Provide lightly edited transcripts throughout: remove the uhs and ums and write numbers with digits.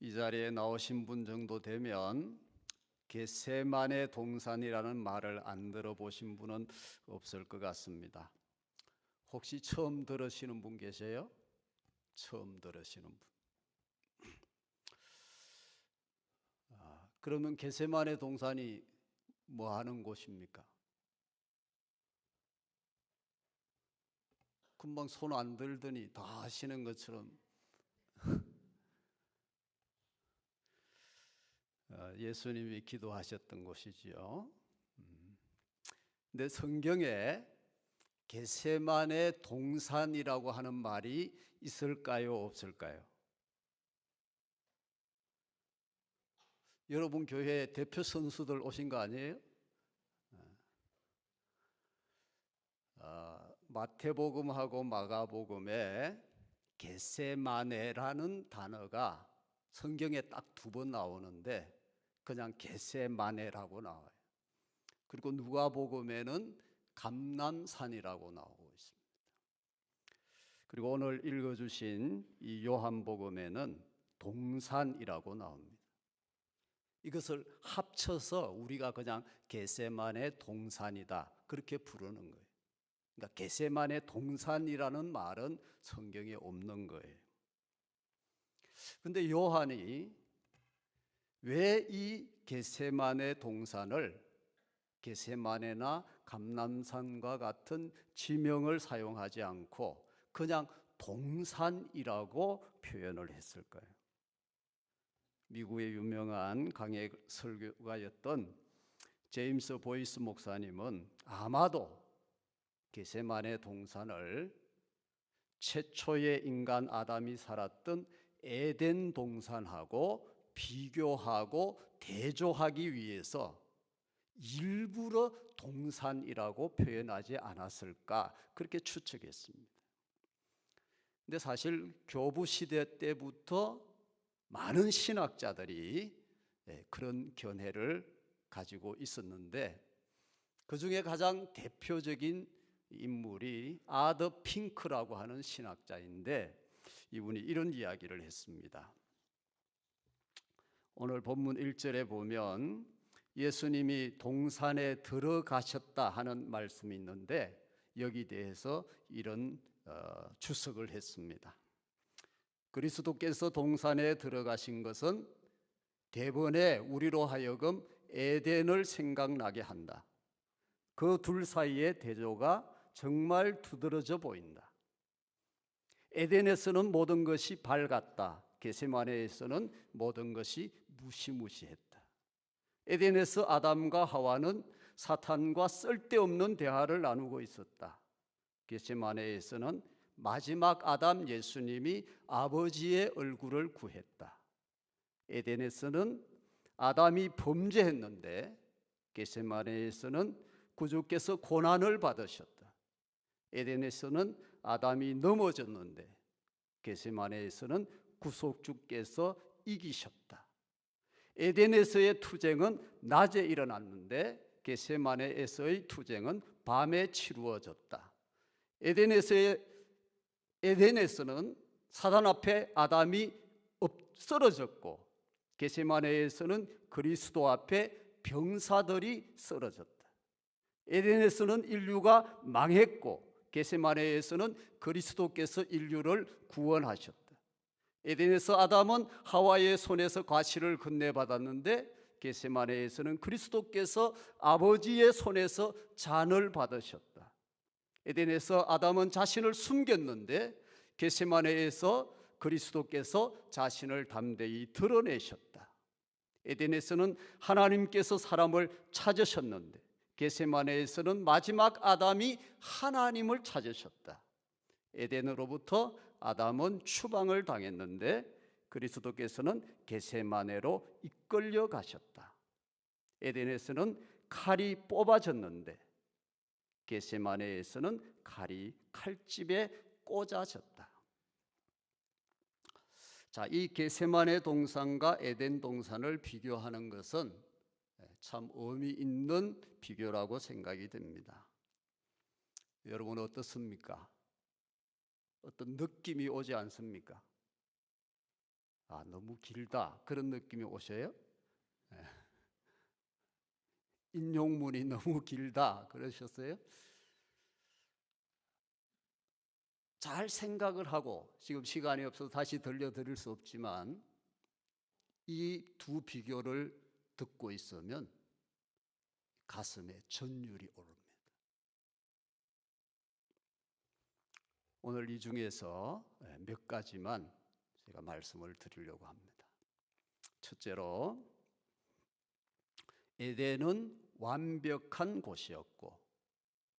이 자리에 나오신 분 정도 되면 겟세마네 동산이라는 말을 안 들어보신 분은 없을 것 같습니다. 혹시 처음 들으시는 분 계세요? 처음 들으시는 분. 그러면 겟세마네 동산이 뭐 하는 곳입니까? 금방 손 안 들더니 다 하시는 것처럼 예수님이 기도하셨던 곳이지요. 근데 성경에 겟세마네 동산이라고 하는 말이 있을까요, 없을까요? 여러분 교회 대표 선수들 오신 거 아니에요? 마태복음하고 마가복음에 겟세마네라는 단어가 성경에 딱 두 번 나오는데 그냥 겟세마네라고 나와요. 그리고 누가복음에는 감람산이라고 나오고 있습니다. 그리고 오늘 읽어주신 이 요한복음에는 동산이라고 나옵니다. 이것을 합쳐서 우리가 그냥 겟세마네 동산이다 그렇게 부르는 거예요. 그러니까 겟세마네 동산이라는 말은 성경에 없는 거예요. 그런데 요한이 왜 이 겟세마네 동산을 겟세마네나 감람산과 같은 지명을 사용하지 않고 그냥 동산이라고 표현을 했을까요? 미국의 유명한 강해 설교가였던 제임스 보이스 목사님은 아마도 겟세마네 동산을 최초의 인간 아담이 살았던 에덴 동산하고 비교하고 대조하기 위해서 일부러 동산이라고 표현하지 않았을까 그렇게 추측했습니다. 근데 사실 교부 시대 때부터 많은 신학자들이 그런 견해를 가지고 있었는데 그 중에 가장 대표적인 인물이 아더 핑크라고 하는 신학자인데 이분이 이런 이야기를 했습니다. 오늘 본문 1절에 보면 예수님이 동산에 들어가셨다 하는 말씀이 있는데 여기 대해서 이런 주석을 했습니다. 그리스도께서 동산에 들어가신 것은 대번에 우리로 하여금 에덴을 생각나게 한다. 그 둘 사이의 대조가 정말 두드러져 보인다. 에덴에서는 모든 것이 밝았다. 겟세마네에서는 모든 것이 무시무시했다. 에덴에서 아담과 하와는 사탄과 쓸데없는 대화를 나누고 있었다. 겟세마네에서는 마지막 아담 예수님이 아버지의 얼굴을 구했다. 에덴에서는 아담이 범죄했는데 겟세마네에서는 구주께서 고난을 받으셨다. 에덴에서는 아담이 넘어졌는데 겟세마네에서는 구속주께서 이기셨다. 에덴에서의 투쟁은 낮에 일어났는데 겟세마네에서의 투쟁은 밤에 치루어졌다. 에덴에서는 사단 앞에 아담이 쓰러졌고 겟세마네에서는 그리스도 앞에 병사들이 쓰러졌다. 에덴에서는 인류가 망했고 겟세마네에서는 그리스도께서 인류를 구원하셨다. 에덴에서 아담은 하와의 손에서 과실을 건네받았는데 겟세마네에서는 그리스도께서 아버지의 손에서 잔을 받으셨다. 에덴에서 아담은 자신을 숨겼는데 겟세마네에서 그리스도께서 자신을 담대히 드러내셨다. 에덴에서는 하나님께서 사람을 찾으셨는데 겟세마네에서는 마지막 아담이 하나님을 찾으셨다. 에덴으로부터 아담은 추방을 당했는데 그리스도께서는 겟세마네로 이끌려 가셨다. 에덴에서는 칼이 뽑아졌는데 겟세마네에서는 칼이 칼집에 꽂아졌다. 자, 이 겟세마네 동산과 에덴 동산을 비교하는 것은 참 의미 있는 비교라고 생각이 됩니다. 여러분 어떻습니까? 어떤 느낌이 오지 않습니까? 너무 길다 그런 느낌이 오셔요? 인용문이 너무 길다 그러셨어요? 잘 생각을 하고, 지금 시간이 없어서 다시 들려드릴 수 없지만 이 두 비교를 듣고 있으면 가슴에 전율이 오릅니다. 오늘 이 중에서 몇 가지만 제가 말씀을 드리려고 합니다. 첫째로, 에덴은 완벽한 곳이었고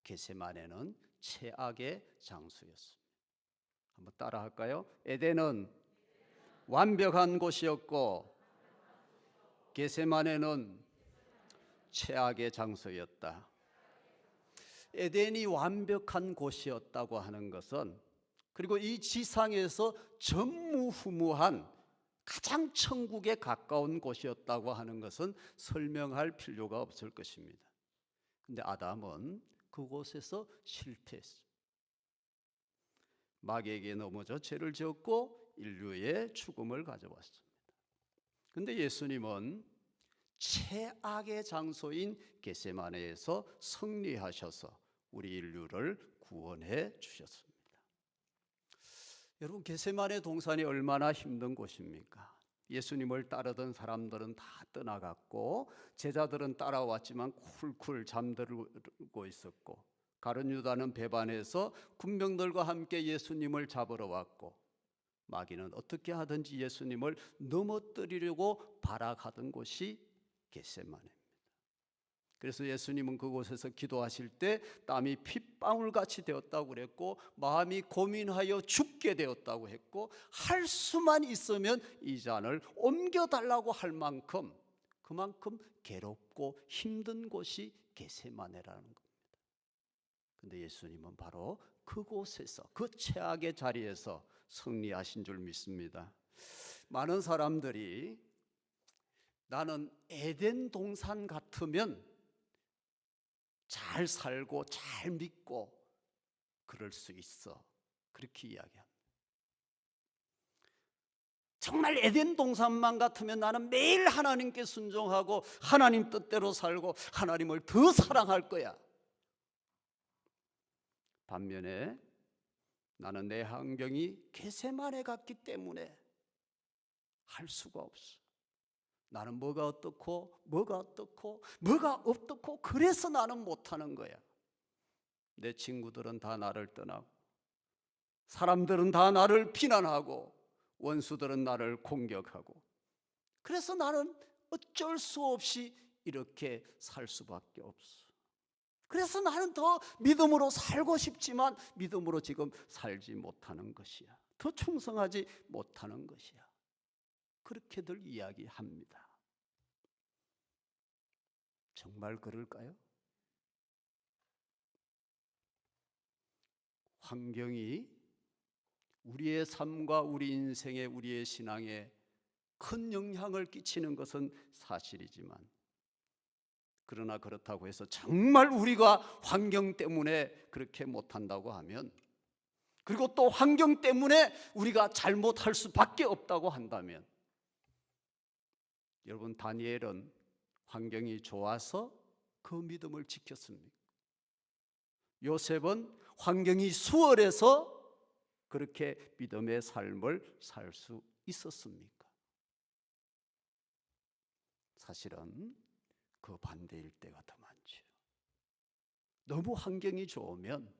겟세마네는 최악의 장소였습니다. 한번 따라 할까요? 에덴은 완벽한 곳이었고 겟세마네는 최악의 장소였다. 에덴이 완벽한 곳이었다고 하는 것은, 그리고 이 지상에서 전무후무한 가장 천국에 가까운 곳이었다고 하는 것은 설명할 필요가 없을 것입니다. 근데 아담은 그곳에서 실패했습니다. 마귀에게 넘어져 죄를 지었고 인류의 죽음을 가져왔습니다. 근데 예수님은 최악의 장소인 겟세마네에서 승리하셔서 우리 인류를 구원해 주셨습니다. 여러분, 겟세마네 동산이 얼마나 힘든 곳입니까? 예수님을 따르던 사람들은 다 떠나갔고 제자들은 따라왔지만 쿨쿨 잠들고 있었고, 가룟 유다는 배반해서 군병들과 함께 예수님을 잡으러 왔고, 마귀는 어떻게 하든지 예수님을 넘어뜨리려고 발악하던 곳이 겟세마네입니다. 그래서 예수님은 그곳에서 기도하실 때 땀이 핏방울같이 되었다고 그랬고, 마음이 고민하여 죽게 되었다고 했고, 할 수만 있으면 이 잔을 옮겨달라고 할 만큼, 그만큼 괴롭고 힘든 곳이 겟세마네라는 겁니다. 근데 예수님은 바로 그곳에서, 그 최악의 자리에서 승리하신 줄 믿습니다. 많은 사람들이 나는 에덴 동산 같으면 잘 살고 잘 믿고 그럴 수 있어, 그렇게 이야기합니다. 정말 에덴 동산만 같으면 나는 매일 하나님께 순종하고 하나님 뜻대로 살고 하나님을 더 사랑할 거야. 반면에 나는 내 환경이 겟세마네 같기 때문에 할 수가 없어. 나는 뭐가 어떻고 뭐가 어떻고 뭐가 어떻고 그래서 나는 못하는 거야. 내 친구들은 다 나를 떠나고, 사람들은 다 나를 비난하고, 원수들은 나를 공격하고, 그래서 나는 어쩔 수 없이 이렇게 살 수밖에 없어. 그래서 나는 더 믿음으로 살고 싶지만 믿음으로 지금 살지 못하는 것이야. 더 충성하지 못하는 것이야. 그렇게들 이야기합니다. 정말 그럴까요? 환경이 우리의 삶과 우리 인생에, 우리의 신앙에 큰 영향을 끼치는 것은 사실이지만, 그러나 그렇다고 해서 정말 우리가 환경 때문에 그렇게 못한다고 하면, 그리고 또 환경 때문에 우리가 잘못할 수밖에 없다고 한다면, 여러분, 다니엘은 환경이 좋아서 그 믿음을 지켰습니까? 요셉은 환경이 수월해서 그렇게 믿음의 삶을 살 수 있었습니까? 사실은 그 반대일 때가 더 많죠. 너무 환경이 좋으면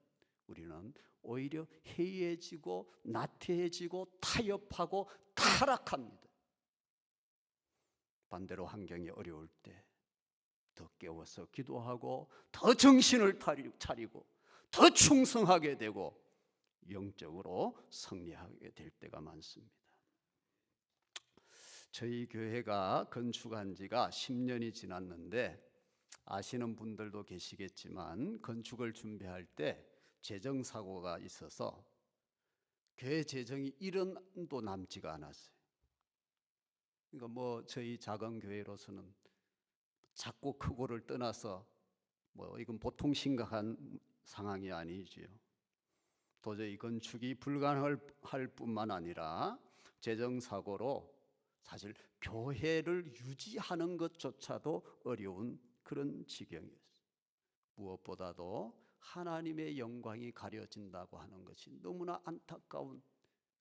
우리는 오히려 해이해지고 나태해지고 타협하고 타락합니다. 반대로 환경이 어려울 때 더 깨워서 기도하고 더 정신을 차리고 더 충성하게 되고 영적으로 승리하게 될 때가 많습니다. 저희 교회가 건축한 지가 10년이 지났는데, 아시는 분들도 계시겠지만 건축을 준비할 때 재정사고가 있어서 교회 재정이 1원도 남지가 않았어요. 그러니까 저희 작은 교회로서는 작고 크고를 떠나서 이건 보통 심각한 상황이 아니지요. 도저히 건축이 불가능할 뿐만 아니라 재정사고로 사실 교회를 유지하는 것조차도 어려운 그런 지경이었어요. 무엇보다도 하나님의 영광이 가려진다고 하는 것이 너무나 안타까운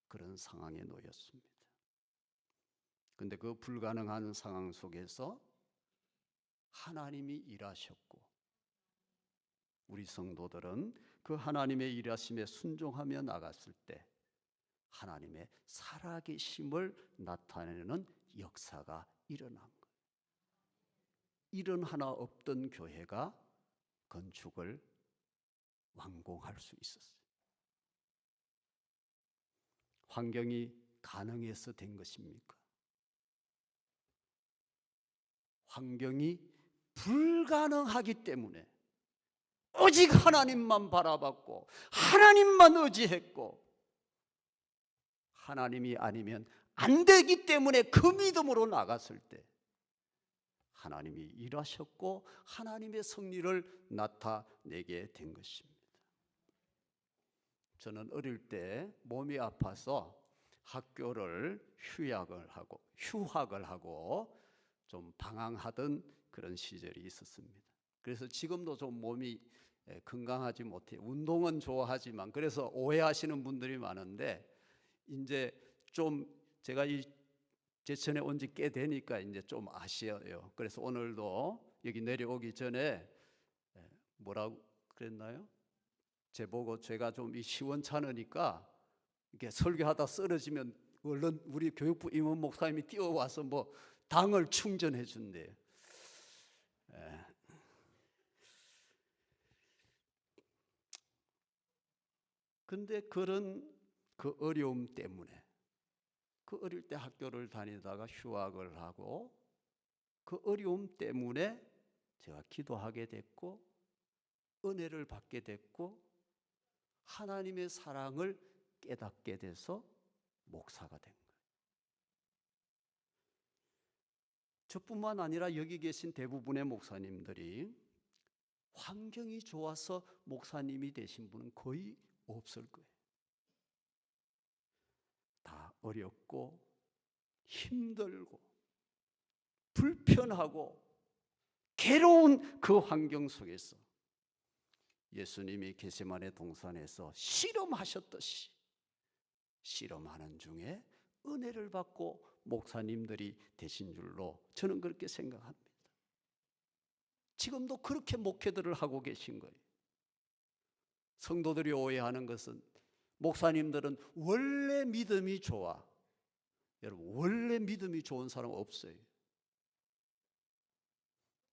그런 상황에 놓였습니다. 그런데 그 불가능한 상황 속에서 하나님이 일하셨고, 우리 성도들은 그 하나님의 일하심에 순종하며 나갔을 때 하나님의 살아계심을 나타내는 역사가 일어난 거예요. 이런 하나 없던 교회가 건축을 완공할 수 있었어요. 환경이 가능해서 된 것입니까? 환경이 불가능하기 때문에 오직 하나님만 바라봤고 하나님만 의지했고, 하나님이 아니면 안 되기 때문에 그 믿음으로 나갔을 때 하나님이 일하셨고 하나님의 승리를 나타내게 된 것입니다. 저는 어릴 때 몸이 아파서 학교를 휴학을 하고 좀 방황하던 그런 시절이 있었습니다. 그래서 지금도 좀 몸이 건강하지 못해요. 운동은 좋아하지만. 그래서 오해하시는 분들이 많은데, 이제 좀 제가 이 제천에 온 지 꽤 되니까 이제 좀 아쉬워요. 그래서 오늘도 여기 내려오기 전에 뭐라고 그랬나요? 제보고 제가 좀 이 시원찮으니까 이렇게 설교하다 쓰러지면 얼른 우리 교육부 임원 목사님이 뛰어와서 뭐 당을 충전해 준대요. 근데 그런 그 어려움 때문에, 그 어릴 때 학교를 다니다가 휴학을 하고 그 어려움 때문에 제가 기도하게 됐고 은혜를 받게 됐고 하나님의 사랑을 깨닫게 돼서 목사가 된 거예요. 저뿐만 아니라 여기 계신 대부분의 목사님들이 환경이 좋아서 목사님이 되신 분은 거의 없을 거예요. 다 어렵고 힘들고 불편하고 괴로운 그 환경 속에서 예수님이 겟세마네 동산에서 실험하셨듯이 실험하는 중에 은혜를 받고 목사님들이 되신 줄로 저는 그렇게 생각합니다. 지금도 그렇게 목회들을 하고 계신 거예요. 성도들이 오해하는 것은 목사님들은 원래 믿음이 좋아. 여러분, 원래 믿음이 좋은 사람 없어요.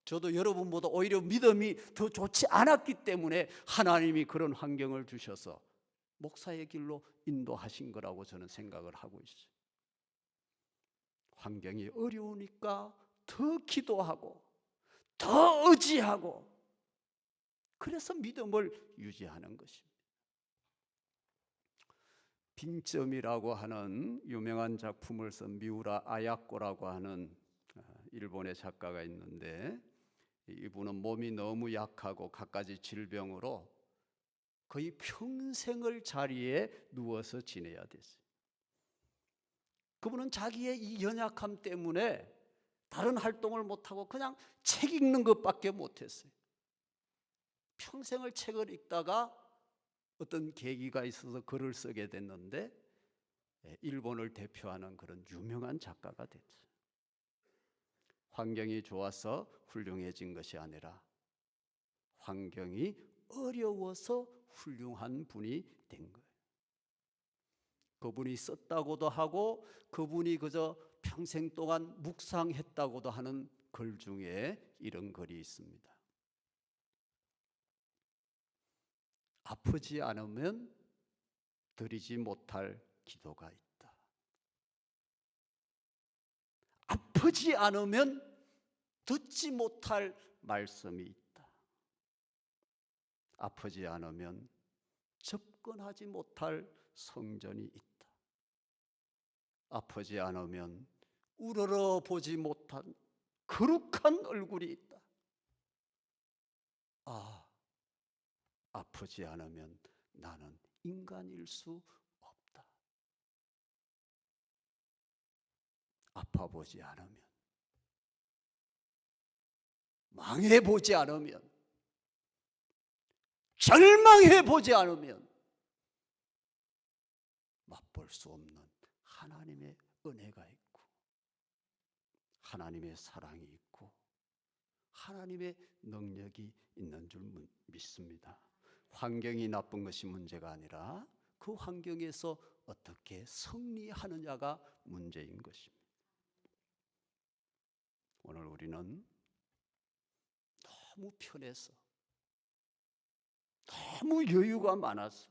저도 여러분보다 오히려 믿음이 더 좋지 않았기 때문에 하나님이 그런 환경을 주셔서 목사의 길로 인도하신 거라고 저는 생각을 하고 있어요. 환경이 어려우니까 더 기도하고 더 의지하고, 그래서 믿음을 유지하는 것입니다. 빙점이라고 하는 유명한 작품을 쓴 미우라 아야코라고 하는 일본의 작가가 있는데, 이분은 몸이 너무 약하고 갖가지 질병으로 거의 평생을 자리에 누워서 지내야 됐어요. 그분은 자기의 이 연약함 때문에 다른 활동을 못하고 그냥 책 읽는 것밖에 못했어요. 평생을 책을 읽다가 어떤 계기가 있어서 글을 쓰게 됐는데 일본을 대표하는 그런 유명한 작가가 됐어요. 환경이 좋아서 훌륭해진 것이 아니라 환경이 어려워서 훌륭한 분이 된 거예요. 그분이 썼다고도 하고 그분이 그저 평생 동안 묵상했다고도 하는 글 중에 이런 글이 있습니다. 아프지 않으면 드리지 못할 기도가 있다. 아프지 않으면 듣지 못할 말씀이 있다. 아프지 않으면 접근하지 못할 성전이 있다. 아프지 않으면 우러러 보지 못한 거룩한 얼굴이 있다. 아프지 않으면 나는 인간일 수 없다. 아파보지 않으면, 망해보지 않으면, 절망해보지 않으면 맛볼 수 없는 하나님의 은혜가 있고, 하나님의 사랑이 있고, 하나님의 능력이 있는 줄 믿습니다. 환경이 나쁜 것이 문제가 아니라 그 환경에서 어떻게 승리하느냐가 문제인 것입니다. 오늘 우리는 너무 편해서, 너무 여유가 많아서,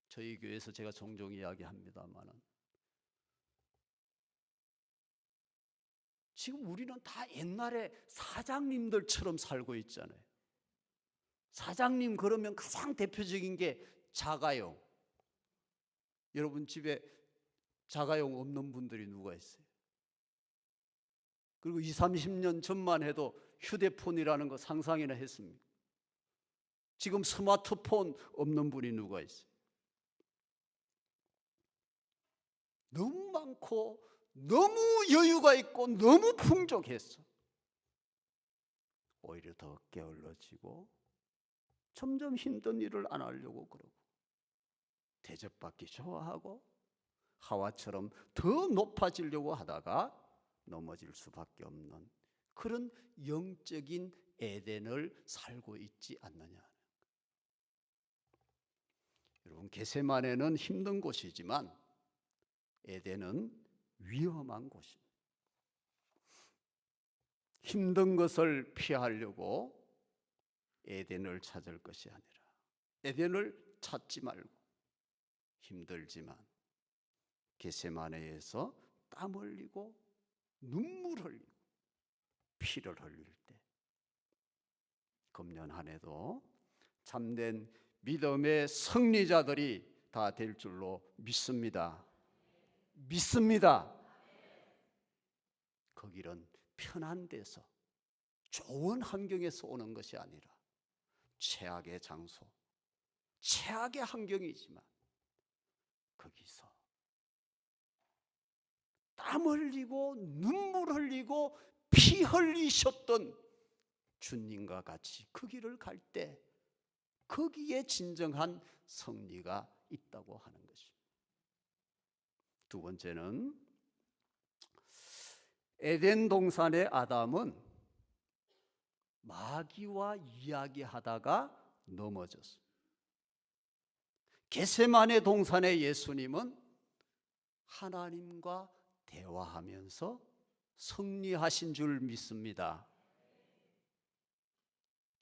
저희 교회에서 제가 종종 이야기합니다마는 지금 우리는 다 옛날에 사장님들처럼 살고 있잖아요. 사장님 그러면 가장 대표적인 게 자가용. 여러분 집에 자가용 없는 분들이 누가 있어요? 그리고 20, 30년 전만 해도 휴대폰이라는 거 상상이나 했습니까? 지금 스마트폰 없는 분이 누가 있어요? 너무 많고 너무 여유가 있고 너무 풍족했어. 오히려 더 게을러지고 점점 힘든 일을 안 하려고 그러고, 대접받기 좋아하고 하와처럼 더 높아지려고 하다가 넘어질 수밖에 없는 그런 영적인 에덴을 살고 있지 않느냐. 여러분, 겟세마네는 힘든 곳이지만 에덴은 위험한 곳입니다. 힘든 것을 피하려고 에덴을 찾을 것이 아니라 에덴을 찾지 말고, 힘들지만 겟세마네에서 땀 흘리고 눈물 흘리고 피를 흘릴 때, 금년 한 해도 참된 믿음의 승리자들이 다 될 줄로 믿습니다. 그 길은 편한 데서, 좋은 환경에서 오는 것이 아니라 최악의 장소, 최악의 환경이지만 거기서 땀 흘리고 눈물 흘리고 피 흘리셨던 주님과 같이 그 길을 갈 때 거기에 진정한 승리가 있다고 하는 것입니다. 두 번째는 에덴 동산의 아담은 마귀와 이야기하다가 넘어졌습니다. 겟세마네 동산의 예수님은 하나님과 대화하면서 승리하신 줄 믿습니다.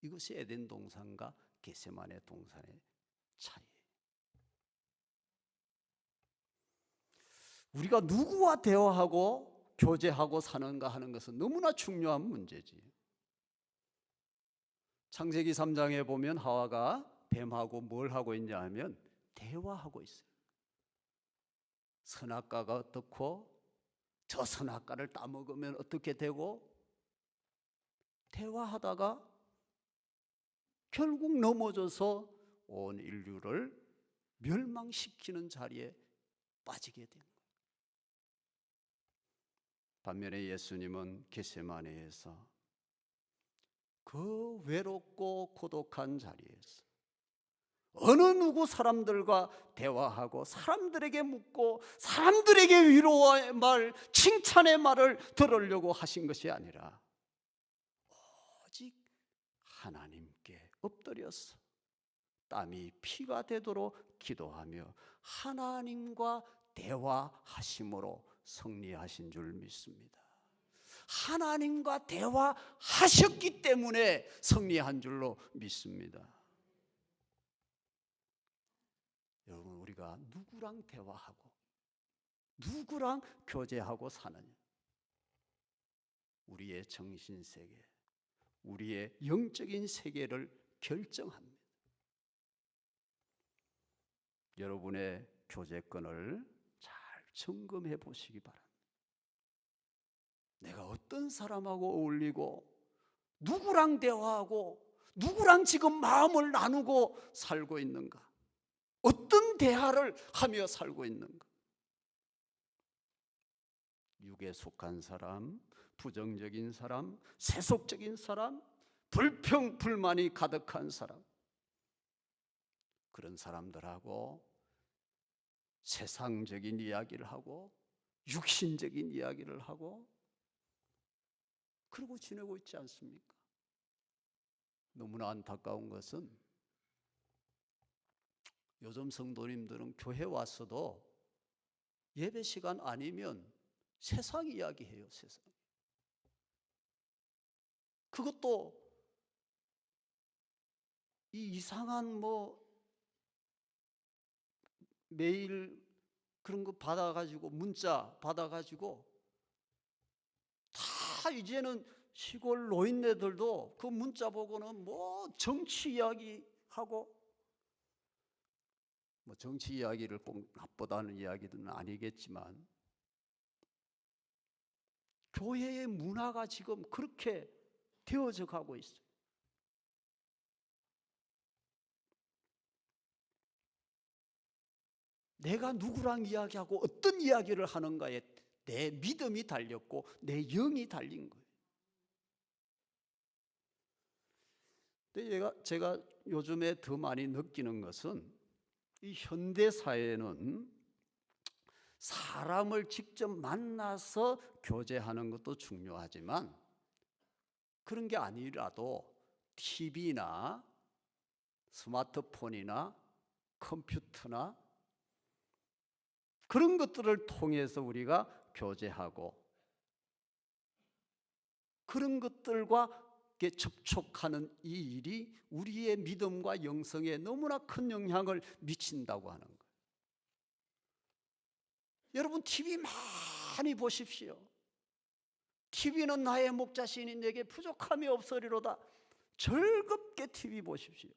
이것이 에덴 동산과 겟세마네 동산의 차이. 우리가 누구와 대화하고 교제하고 사는가 하는 것은 너무나 중요한 문제지. 창세기 3장에 보면 하와가 뱀하고 뭘 하고 있냐 하면 대화하고 있어요. 선악과가 어떻고 저 선악과를 따먹으면 어떻게 되고, 대화하다가 결국 넘어져서 온 인류를 멸망시키는 자리에 빠지게 된 거예요. 반면에 예수님은 겟세마네에서 그 외롭고 고독한 자리에서 어느 누구 사람들과 대화하고 사람들에게 묻고 사람들에게 위로의 말, 칭찬의 말을 들으려고 하신 것이 아니라 오직 하나님께 엎드려서 땀이 피가 되도록 기도하며 하나님과 대화하심으로 승리하신 줄 믿습니다. 하나님과 대화하셨기 때문에 승리한 줄로 믿습니다. 여러분, 우리가 누구랑 대화하고 누구랑 교제하고 사느냐, 우리의 정신세계, 우리의 영적인 세계를 결정합니다. 여러분의 교제권을 잘 점검해 보시기 바랍니다. 내가 어떤 사람하고 어울리고 누구랑 대화하고 누구랑 지금 마음을 나누고 살고 있는가, 어떤 대화를 하며 살고 있는가. 육에 속한 사람, 부정적인 사람, 세속적인 사람, 불평, 불만이 가득한 사람, 그런 사람들하고 세상적인 이야기를 하고 육신적인 이야기를 하고 그러고 지내고 있지 않습니까? 너무나 안타까운 것은 요즘 성도님들은 교회 와서도 예배 시간 아니면 세상 이야기해요. 세상. 그것도 이 이상한 메일 그런 거 받아가지고 문자 받아가지고 다 이제는 시골 노인네들도 그 문자 보고는 정치 이야기하고 정치 이야기를 꼭 나쁘다는 이야기는 아니겠지만 교회의 문화가 지금 그렇게 되어져 가고 있어요. 내가 누구랑 이야기하고 어떤 이야기를 하는가에 내 믿음이 달렸고 내 영이 달린 거예요. 근데 제가 요즘에 더 많이 느끼는 것은 이 현대 사회는 사람을 직접 만나서 교제하는 것도 중요하지만 그런 게 아니라도 TV나 스마트폰이나 컴퓨터나 그런 것들을 통해서 우리가 교제하고 그런 것들과 접촉하는 이 일이 우리의 믿음과 영성에 너무나 큰 영향을 미친다고 하는 거예요. 여러분 TV 많이 보십시오. TV는 나의 목자시니 내게 부족함이 없으리로다. 즐겁게 TV 보십시오.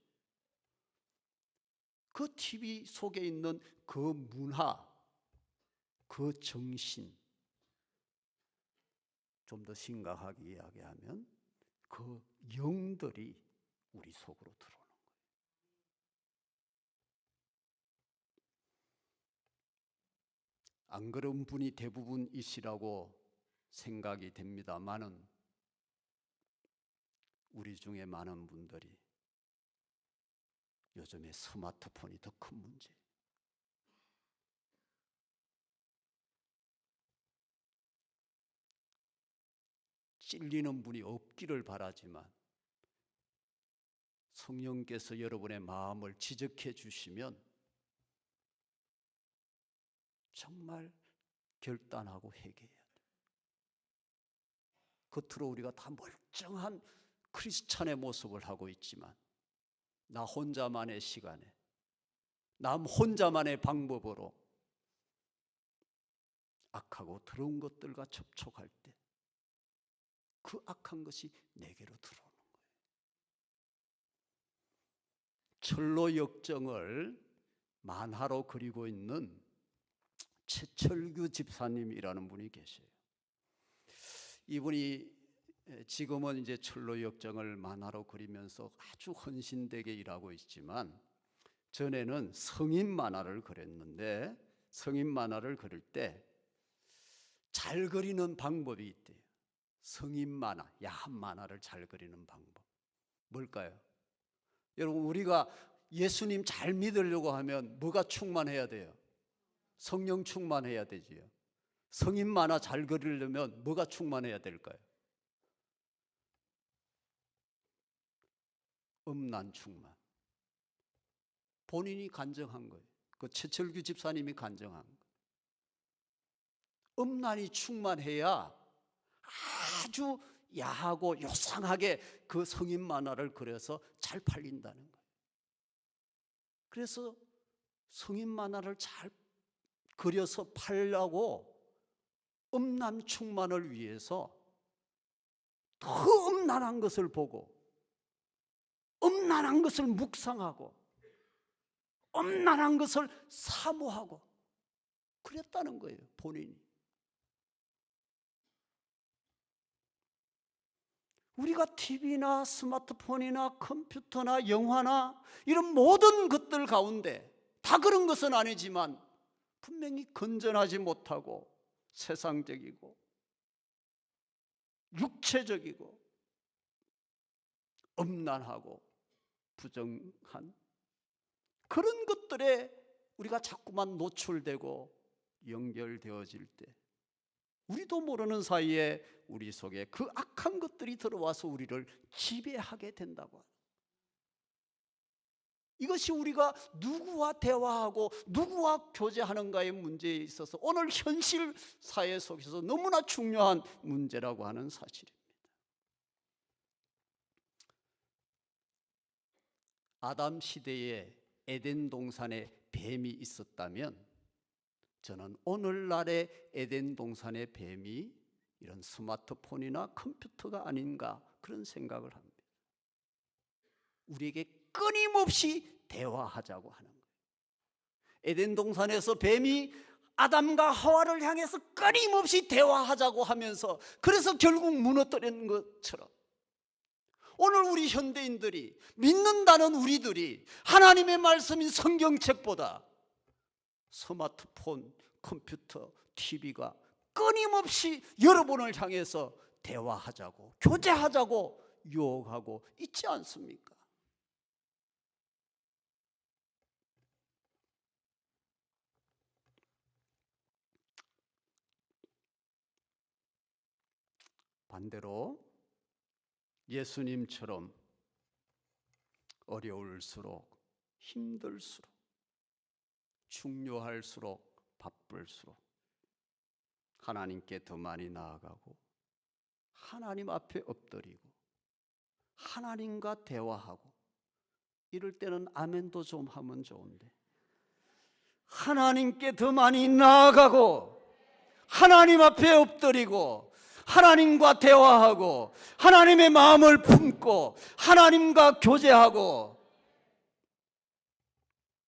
그 TV 속에 있는 그 문화, 그 정신, 좀 더 심각하게 이야기하면 그 영들이 우리 속으로 들어오는 거예요. 안 그런 분이 대부분이시라고 생각이 됩니다만은 우리 중에 많은 분들이 요즘에 스마트폰이 더 큰 문제예요. 찔리는 분이 없기를 바라지만 성령께서 여러분의 마음을 지적해 주시면 정말 결단하고 회개해야 돼요. 겉으로 우리가 다 멀쩡한 크리스찬의 모습을 하고 있지만 나 혼자만의 시간에 남 혼자만의 방법으로 악하고 더러운 것들과 접촉할 때 그 악한 것이 내게로 들어오는 거예요. 철로 역정을 만화로 그리고 있는 최철규 집사님이라는 분이 계세요. 이분이 지금은 이제 철로 역정을 만화로 그리면서 아주 헌신되게 일하고 있지만 전에는 성인 만화를 그렸는데 성인 만화를 그릴 때 잘 그리는 방법이 있대요. 성인 만화, 야한 만화를 잘 그리는 방법. 뭘까요? 여러분, 우리가 예수님 잘 믿으려고 하면 뭐가 충만해야 돼요? 성령 충만해야 되지요. 성인 만화 잘 그리려면 뭐가 충만해야 될까요? 음란 충만. 본인이 간증한 거예요. 그 최철규 집사님이 간증한 거예요. 음란이 충만해야 아주 야하고 요상하게 그 성인 만화를 그려서 잘 팔린다는 거예요. 그래서 성인 만화를 잘 그려서 팔려고 음란 충만을 위해서 더 음란한 것을 보고 음란한 것을 묵상하고 음란한 것을 사모하고 그랬다는 거예요. 본인이. 우리가 TV나 스마트폰이나 컴퓨터나 영화나 이런 모든 것들 가운데 다 그런 것은 아니지만 분명히 건전하지 못하고 세상적이고 육체적이고 엄난하고 부정한 그런 것들에 우리가 자꾸만 노출되고 연결되어질 때 우리도 모르는 사이에 우리 속에 그 악한 것들이 들어와서 우리를 지배하게 된다고 합니다. 이것이 우리가 누구와 대화하고 누구와 교제하는가의 문제에 있어서 오늘 현실 사회 속에서 너무나 중요한 문제라고 하는 사실입니다. 아담 시대에 에덴 동산에 뱀이 있었다면 저는 오늘날의 에덴 동산의 뱀이 이런 스마트폰이나 컴퓨터가 아닌가 그런 생각을 합니다. 우리에게 끊임없이 대화하자고 하는 거예요. 에덴 동산에서 뱀이 아담과 하와를 향해서 끊임없이 대화하자고 하면서 그래서 결국 무너뜨리는 것처럼 오늘 우리 현대인들이 믿는다는 우리들이 하나님의 말씀인 성경책보다 스마트폰, 컴퓨터, TV가 끊임없이 여러분을 향해서 대화하자고 교제하자고 유혹하고 있지 않습니까? 반대로 예수님처럼 어려울수록 힘들수록 중요할수록 바쁠수록 하나님께 더 많이 나아가고 하나님 앞에 엎드리고 하나님과 대화하고 이럴 때는 아멘도 좀 하면 좋은데 하나님께 더 많이 나아가고 하나님 앞에 엎드리고 하나님과 대화하고 하나님의 마음을 품고 하나님과 교제하고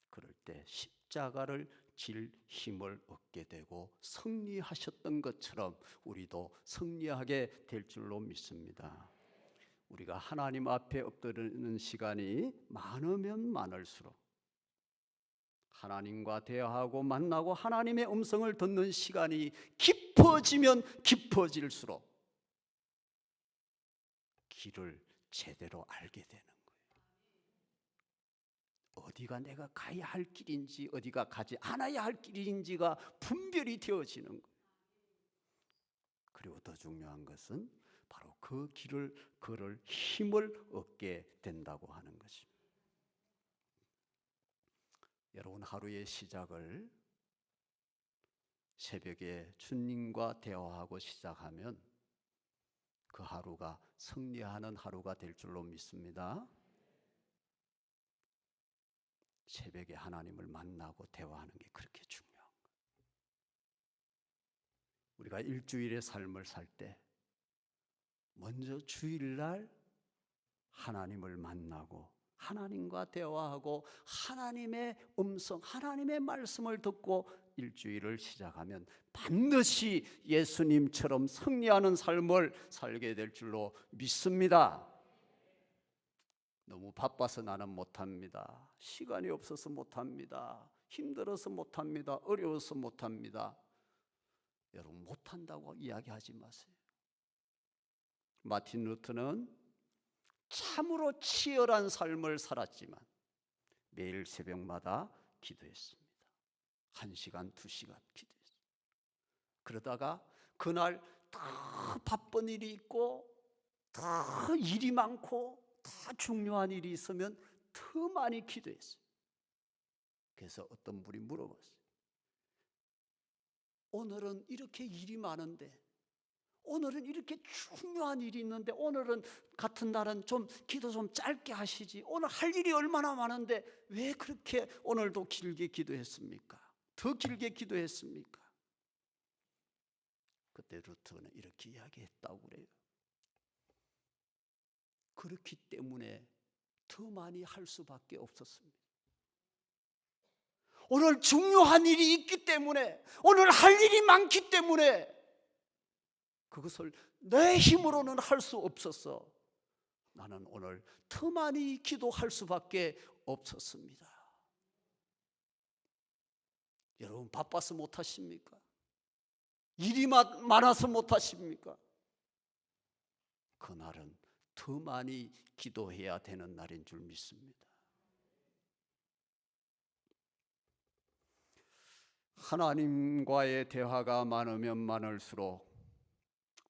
그럴 때 십자가를 질 힘을 얻게 되고 승리하셨던 것처럼 우리도 승리하게 될 줄로 믿습니다. 우리가 하나님 앞에 엎드리는 시간이 많으면 많을수록 하나님과 대화하고 만나고 하나님의 음성을 듣는 시간이 깊어지면 깊어질수록 길을 제대로 알게 되는 거예요. 어디가 내가 가야 할 길인지 어디가 가지 않아야 할 길인지가 분별이 되어지는 거예요. 그리고 더 중요한 것은 바로 그 길을 걸을 힘을 얻게 된다고 하는 것입니다. 여러분 하루의 시작을 새벽에 주님과 대화하고 시작하면 그 하루가 승리하는 하루가 될 줄로 믿습니다. 새벽에 하나님을 만나고 대화하는 게 그렇게 중요한 거예요. 우리가 일주일의 삶을 살 때 먼저 주일날 하나님을 만나고 하나님과 대화하고 하나님의 음성, 하나님의 말씀을 듣고 일주일을 시작하면 반드시 예수님처럼 승리하는 삶을 살게 될 줄로 믿습니다. 너무 바빠서 나는 못합니다. 시간이 없어서 못합니다. 힘들어서 못합니다. 어려워서 못합니다. 여러분 못한다고 이야기하지 마세요. 마틴 루터는 참으로 치열한 삶을 살았지만 매일 새벽마다 기도했습니다. 1시간, 2시간 기도했습니다. 그러다가 그날 더 바쁜 일이 있고 더 일이 많고 더 중요한 일이 있으면 더 많이 기도했어요. 그래서 어떤 분이 물어봤어요. 오늘은 이렇게 일이 많은데 오늘은 이렇게 중요한 일이 있는데 오늘은 같은 날은 좀 기도 좀 짧게 하시지 오늘 할 일이 얼마나 많은데 왜 그렇게 오늘도 길게 기도했습니까? 더 길게 기도했습니까? 그때 루터는 이렇게 이야기했다고 그래요. 그렇기 때문에 더 많이 할 수밖에 없었습니다. 오늘 중요한 일이 있기 때문에 오늘 할 일이 많기 때문에 그것을 내 힘으로는 할 수 없었어. 나는 오늘 더 많이 기도할 수밖에 없었습니다. 여러분 바빠서 못하십니까? 일이 많아서 못하십니까? 그날은 더 많이 기도해야 되는 날인 줄 믿습니다. 하나님과의 대화가 많으면 많을수록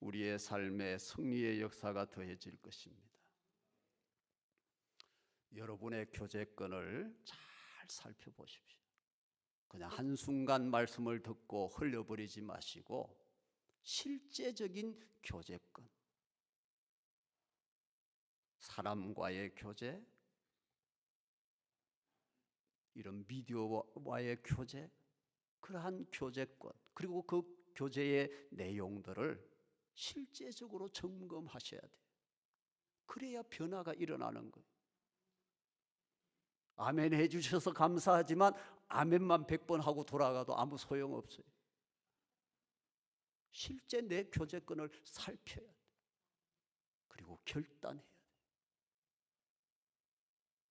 우리의 삶에 승리의 역사가 더해질 것입니다. 여러분의 교제권을 잘 살펴보십시오. 그냥 한순간 말씀을 듣고 흘려버리지 마시고 실제적인 교제권, 사람과의 교제, 이런 미디어와의 교제, 그러한 교제권, 그리고 그 교제의 내용들을 실제적으로 점검하셔야 돼요. 그래야 변화가 일어나는 거예요. 아멘 해주셔서 감사하지만 아멘만 100번 하고 돌아가도 아무 소용없어요. 실제 내 교제권을 살펴야 돼요. 그리고 결단해야 돼요.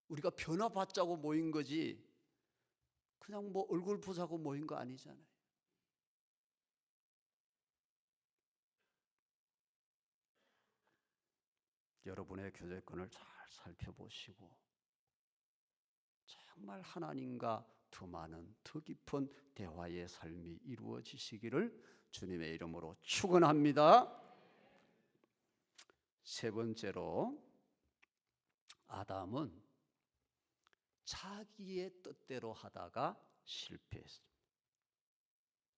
우리가 변화받자고 모인 거지 그냥 뭐 얼굴 보자고 모인 거 아니잖아요. 여러분의 교제권을 잘 살펴보시고 정말 하나님과 더 많은 더 깊은 대화의 삶이 이루어지시기를 주님의 이름으로 축원합니다. 세 번째로, 아담은 자기의 뜻대로 하다가 실패했습니다.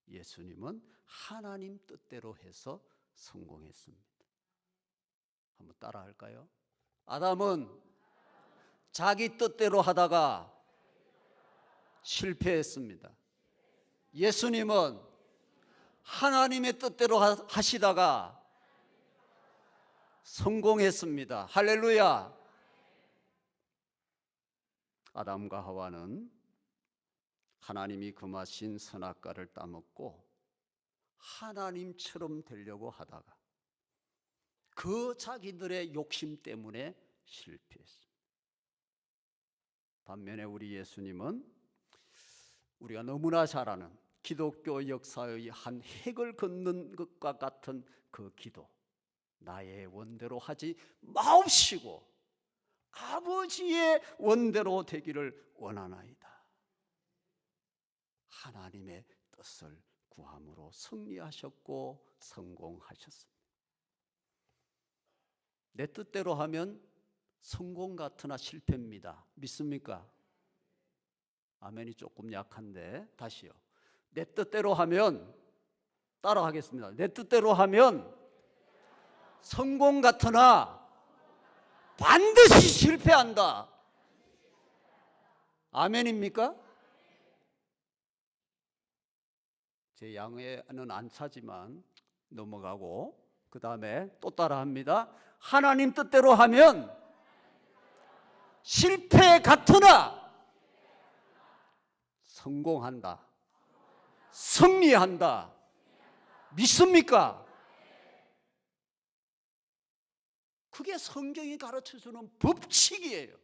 예수님은 하나님 뜻대로 해서 성공했습니다. 한번 따라 할까요? 아담은 자기 뜻대로 하다가 실패했습니다. 예수님은 하나님의 뜻대로 하시다가 성공했습니다. 할렐루야. 아담과 하와는 하나님이 금하신 선악과를 따먹고 하나님처럼 되려고 하다가 그 자기들의 욕심 때문에 실패했습니다. 반면에 우리 예수님은 우리가 너무나 잘 아는 기독교 역사의 한 획을 긋는 것과 같은 그 기도, 나의 원대로 하지 마옵시고 아버지의 원대로 되기를 원하나이다. 하나님의 뜻을 구함으로 승리하셨고 성공하셨습니다. 내 뜻대로 하면 성공 같으나 실패입니다. 믿습니까? 아멘이 조금 약한데 다시요. 내 뜻대로 하면, 따라 하겠습니다. 내 뜻대로 하면 성공 같으나 반드시 실패한다. 아멘입니까? 제 양에는 안 차지만 넘어가고 그 다음에 또 따라합니다. 하나님 뜻대로 하면 실패 같으나 성공한다. 승리한다. 믿습니까? 그게 성경이 가르쳐주는 법칙이에요.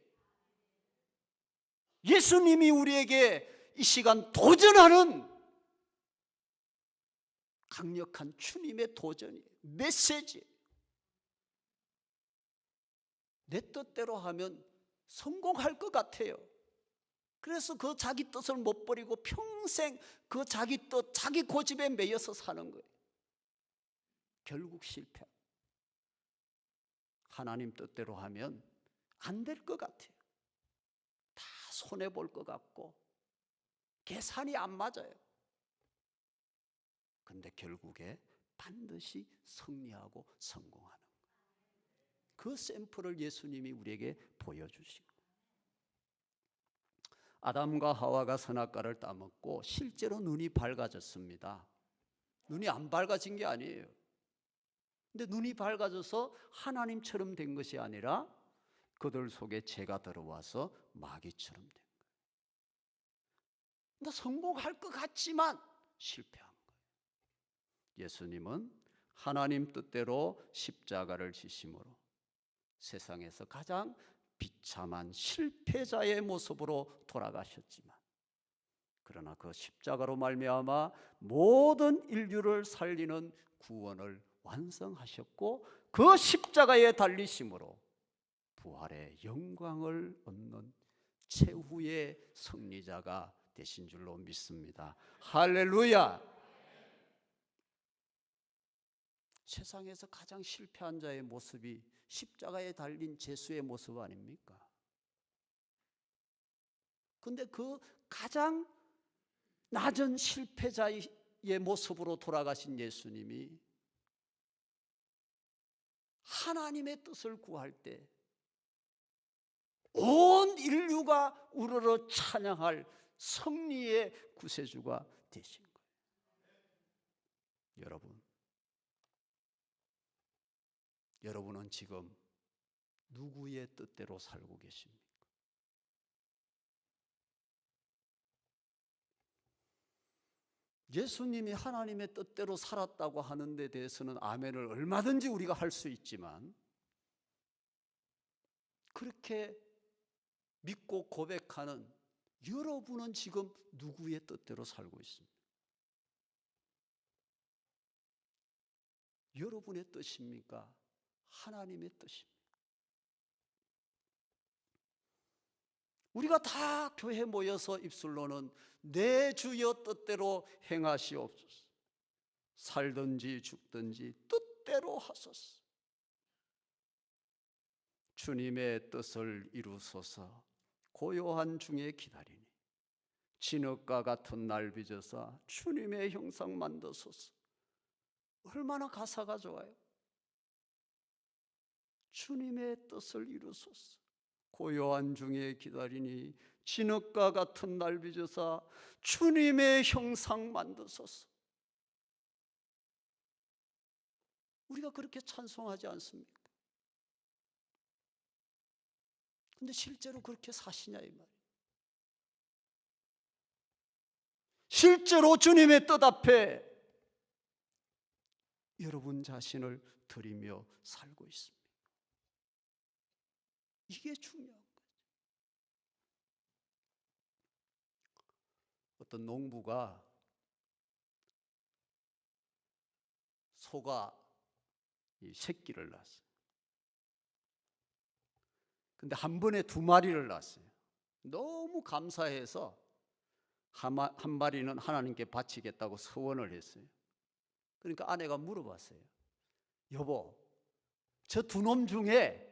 예수님이 우리에게 이 시간 도전하는 강력한 주님의 도전이에요. 메시지. 내 뜻대로 하면 성공할 것 같아요. 그래서 그 자기 뜻을 못 버리고 평생 그 자기 뜻, 자기 고집에 매여서 사는 거예요. 결국 실패. 하나님 뜻대로 하면 안 될 것 같아요. 다 손해볼 것 같고 계산이 안 맞아요. 근데 결국에 반드시 승리하고 성공하는 거예요. 그 샘플을 예수님이 우리에게 보여주신 거예요. 아담과 하와가 선악과를 따먹고 실제로 눈이 밝아졌습니다. 눈이 안 밝아진 게 아니에요. 근데 눈이 밝아져서 하나님처럼 된 것이 아니라 그들 속에 죄가 들어와서 마귀처럼 된 거예요. 근데 성공할 것 같지만 실패한 거예요. 예수님은 하나님 뜻대로 십자가를 지심으로 세상에서 가장 비참한 실패자의 모습으로 돌아가셨지만, 그러나 그 십자가로 말미암아 모든 인류를 살리는 구원을 완성하셨고 그 십자가에 달리심으로 부활의 영광을 얻는 최후의 승리자가 되신 줄로 믿습니다. 할렐루야! 세상에서 가장 실패한 자의 모습이 십자가에 달린 예수의 모습 아닙니까? 근데 그 가장 낮은 실패자의 모습으로 돌아가신 예수님이 하나님의 뜻을 구할 때 온 인류가 우러러 찬양할 승리의 구세주가 되신 거예요. 여러분은 지금 누구의 뜻대로 살고 계십니까? 예수님이 하나님의 뜻대로 살았다고 하는 데 대해서는 아멘을 얼마든지 우리가 할 수 있지만 그렇게 믿고 고백하는 여러분은 지금 누구의 뜻대로 살고 있습니까? 여러분의 뜻입니까? 하나님의 뜻입니까? 우리가 다 교회 모여서 입술로는 내 주여 뜻대로 행하시옵소서, 살든지 죽든지 뜻대로 하소서, 주님의 뜻을 이루소서, 고요한 중에 기다리니 진흙과 같은 날 빚어서 주님의 형상 만드소서. 얼마나 가사가 좋아요. 주님의 뜻을 이루소서, 고요한 중에 기다리니 진흙과 같은 날 빚어서 주님의 형상 만드소서. 우리가 그렇게 찬송하지 않습니까? 근데 실제로 그렇게 사시냐 이 말이에요. 실제로 주님의 뜻 앞에 여러분 자신을 드리며 살고 있습니다. 이게 중요한 거죠. 어떤 농부가 소가 새끼를 낳았어요. 근데 한 번에 2마리를 낳았어요. 너무 감사해서 한 마리는 하나님께 바치겠다고 서원을 했어요. 그러니까 아내가 물어봤어요. 여보, 저 2놈 중에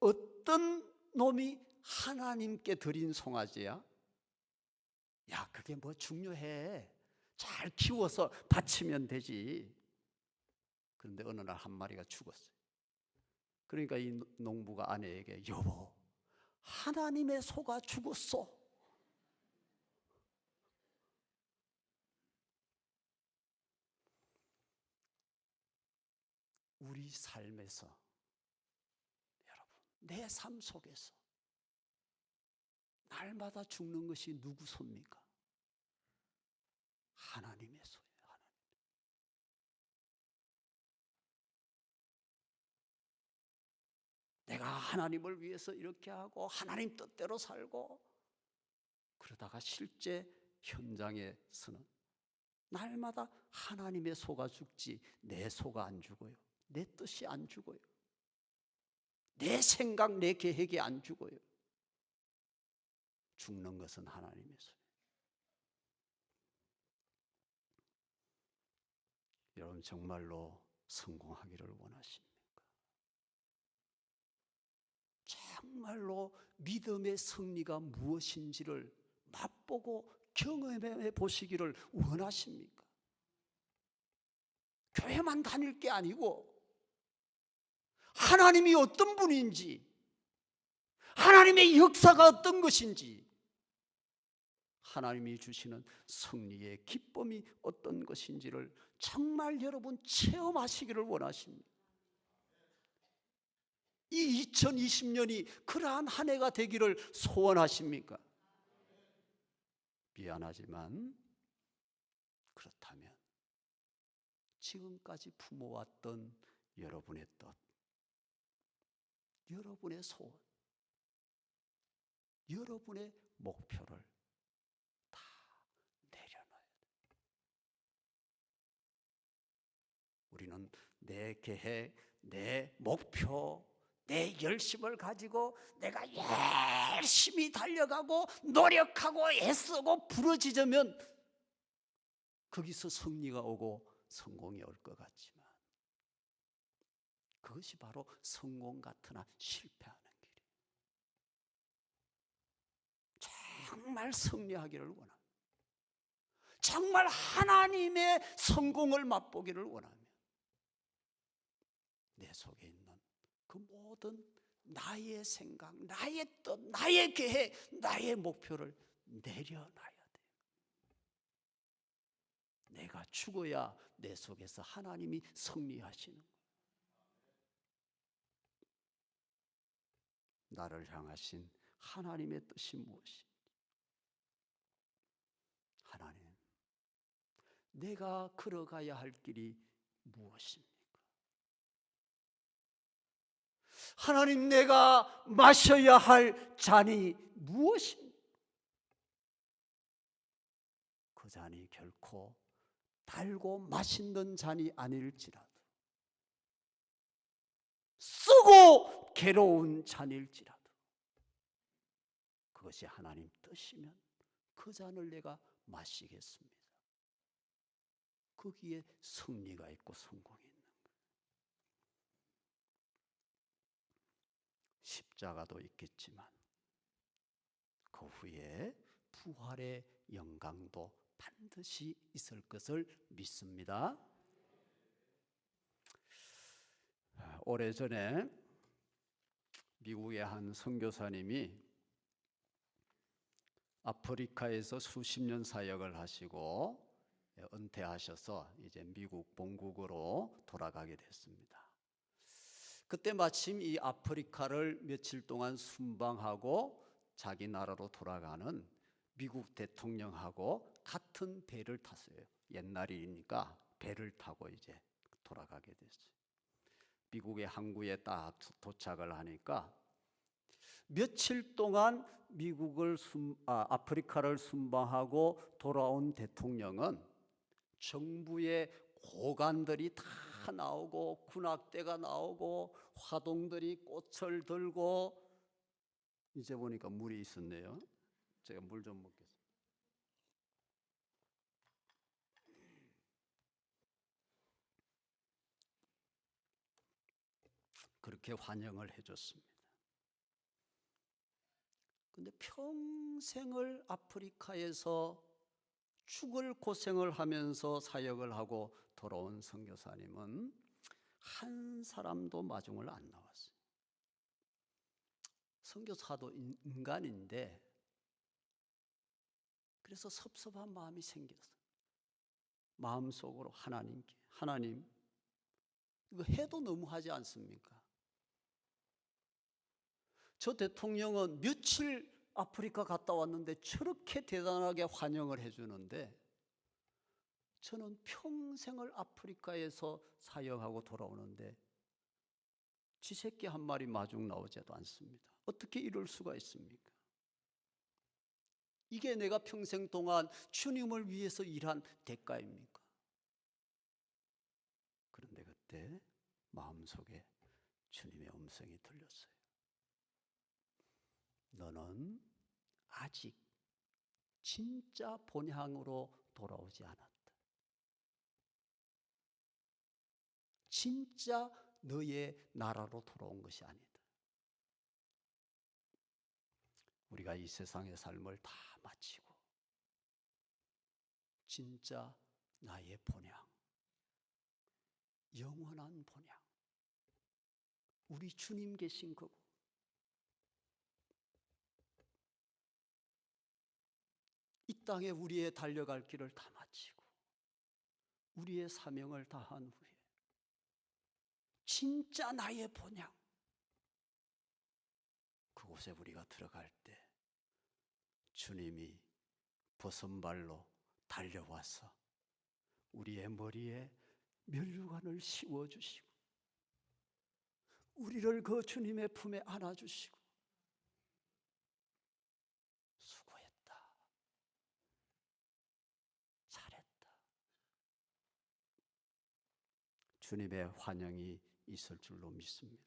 어떤 놈이 하나님께 드린 송아지야? 야, 그게 뭐 중요해. 잘 키워서 바치면 되지. 그런데 어느 날 한 마리가 죽었어요. 그러니까 이 농부가 아내에게, 여보, 하나님의 소가 죽었어. 우리 삶에서 여러분, 내 삶 속에서 날마다 죽는 것이 누구 소입니까? 하나님의 소예요. 하나님. 내가 하나님을 위해서 이렇게 하고 하나님 뜻대로 살고 그러다가 실제 현장에서는 날마다 하나님의 소가 죽지 내 소가 안 죽어요. 내 뜻이 안 죽어요. 내 생각, 내 계획이 안 죽어요. 죽는 것은 하나님의 소예요. 여러분 정말로 성공하기를 원하십니까? 정말로 믿음의 승리가 무엇인지를 맛보고 경험해 보시기를 원하십니까? 교회만 다닐 게 아니고 하나님이 어떤 분인지, 하나님의 역사가 어떤 것인지, 하나님이 주시는 승리의 기쁨이 어떤 것인지를 정말 여러분 체험하시기를 원하십니다. 이 2020년이 그러한 한 해가 되기를 소원하십니까? 미안하지만 그렇다면 지금까지 품어왔던 여러분의 뜻, 여러분의 소원, 여러분의 목표를 다 내려놔야 돼요. 우리는 있는 내 계획, 내 목표, 내 열심을 가지고 내가 열심히 달려가고 노력하고 애쓰고 부르짖으면 거기서 승리가 오고 성공이 올 것 같지만 그것이 바로 성공 같으나 실패하는 길이에요. 정말 승리하기를 원합니다. 정말 하나님의 성공을 맛보기를 원하며 내 속에 있는 그 모든 나의 생각, 나의 뜻, 나의 계획, 나의 목표를 내려놔야 돼요. 내가 죽어야 내 속에서 하나님이 승리하시는 거예요. 나를 향하신 하나님의 뜻이 무엇인지, 하나님, 내가 걸어가야 할 길이 무엇입니까? 하나님, 내가 마셔야 할 잔이 무엇입니까? 그 잔이 결코 달고 맛있는 잔이 아닐지라도 쓰고 괴로운 잔일지라도 그것이 하나님 뜻이면 그 잔을 내가 마시겠습니다. 거기에 승리가 있고 성공이 있는 거예요. 십자가도 있겠지만 그 후에 부활의 영광도 반드시 있을 것을 믿습니다. 오래전에 미국의 한 선교사님이 아프리카에서 수십 년 사역을 하시고 은퇴하셔서 이제 미국 본국으로 돌아가게 됐습니다. 그때 마침 이 아프리카를 며칠 동안 순방하고 자기 나라로 돌아가는 미국 대통령하고 같은 배를 탔어요. 옛날이니까 배를 타고 이제 돌아가게 됐어요. 미국의 항구에 딱 도착을 하니까 며칠 동안 아프리카를 순방하고 돌아온 대통령은 정부의 고관들이 다 나오고 군악대가 나오고 화동들이 꽃을 들고, 이제 보니까 물이 있었네요. 제가 물 좀 먹겠습니다. 그렇게 환영을 해줬습니다. 근데 평생을 아프리카에서 죽을 고생을 하면서 사역을 하고 돌아온 선교사님은 한 사람도 마중을 안 나왔어요. 선교사도 인간인데 그래서 섭섭한 마음이 생겼어요. 마음속으로 하나님께, 하나님, 이거 해도 너무하지 않습니까? 저 대통령은 며칠 아프리카 갔다 왔는데 저렇게 대단하게 환영을 해주는데 저는 평생을 아프리카에서 사역하고 돌아오는데 쥐 새끼 한 마리 마중 나오지도 않습니다. 어떻게 이럴 수가 있습니까? 이게 내가 평생 동안 주님을 위해서 일한 대가입니까? 그런데 그때 마음속에 주님의 음성이 들렸어요. 너는 아직 진짜 본향으로 돌아오지 않았다. 진짜 너의 나라로 돌아온 것이 아니다. 우리가 이 세상의 삶을 다 마치고 진짜 나의 본향, 영원한 본향, 우리 주님 계신 그곳, 이 땅에 우리의 달려갈 길을 다 마치고 우리의 사명을 다한 후에 진짜 나의 본향, 그곳에 우리가 들어갈 때 주님이 벗은발로 달려와서 우리의 머리에 면류관을 씌워주시고 우리를 그 주님의 품에 안아주시고 수고했다, 잘했다, 주님의 환영이 있을 줄로 믿습니다.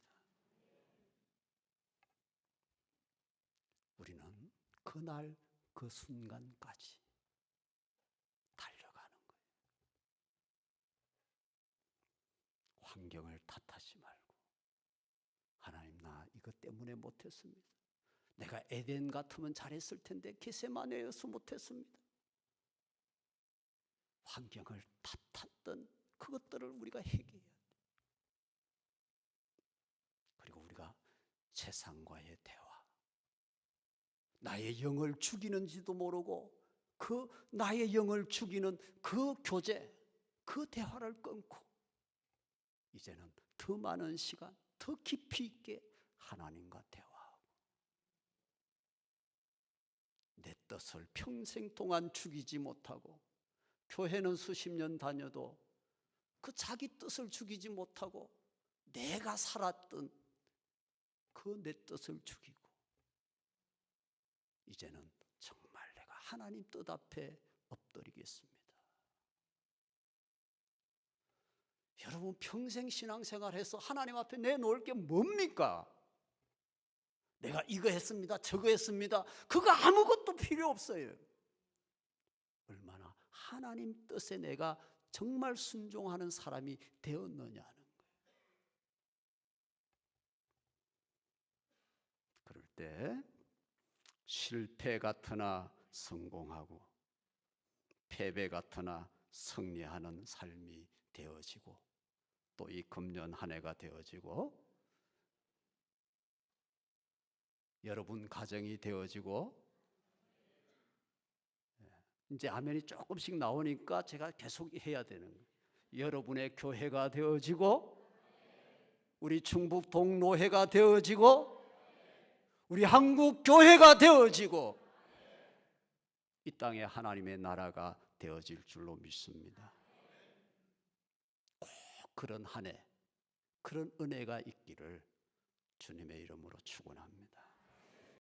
우리는 그날 그 순간까지 달려가는 거예요. 환경을 탓하지 말고, 하나님, 나 이것 때문에 못했습니다. 내가 에덴 같으면 잘했을 텐데 겟세마네에서 못했습니다. 환경을 탓했던 그것들을 우리가 해결해야 돼요. 그리고 우리가 세상과의 대화, 나의 영을 죽이는지도 모르고 그 나의 영을 죽이는 그 교제, 그 대화를 끊고 이제는 더 많은 시간, 더 깊이 있게 하나님과 대화하고, 내 뜻을 평생 동안 죽이지 못하고, 교회는 수십 년 다녀도 그 자기 뜻을 죽이지 못하고 내가 살았던 그 내 뜻을 죽이고, 이제는 정말 내가 하나님 뜻 앞에 엎드리겠습니다. 여러분, 평생 신앙생활해서 하나님 앞에 내놓을 게 뭡니까? 내가 이거 했습니다, 저거 했습니다, 그거 아무것도 필요 없어요. 얼마나 하나님 뜻에 내가 정말 순종하는 사람이 되었느냐는 거예요. 그럴 때 실패 같으나 성공하고 패배 같으나 승리하는 삶이 되어지고, 또 이 금년 한 해가 되어지고, 여러분 가정이 되어지고, 이제 아멘이 조금씩 나오니까 제가 계속 해야 되는 거예요. 여러분의 교회가 되어지고, 우리 충북 동노회가 되어지고, 우리 한국 교회가 되어지고, 이 땅에 하나님의 나라가 되어질 줄로 믿습니다. 꼭 그런 한 해, 그런 은혜가 있기를 주님의 이름으로 축원합니다.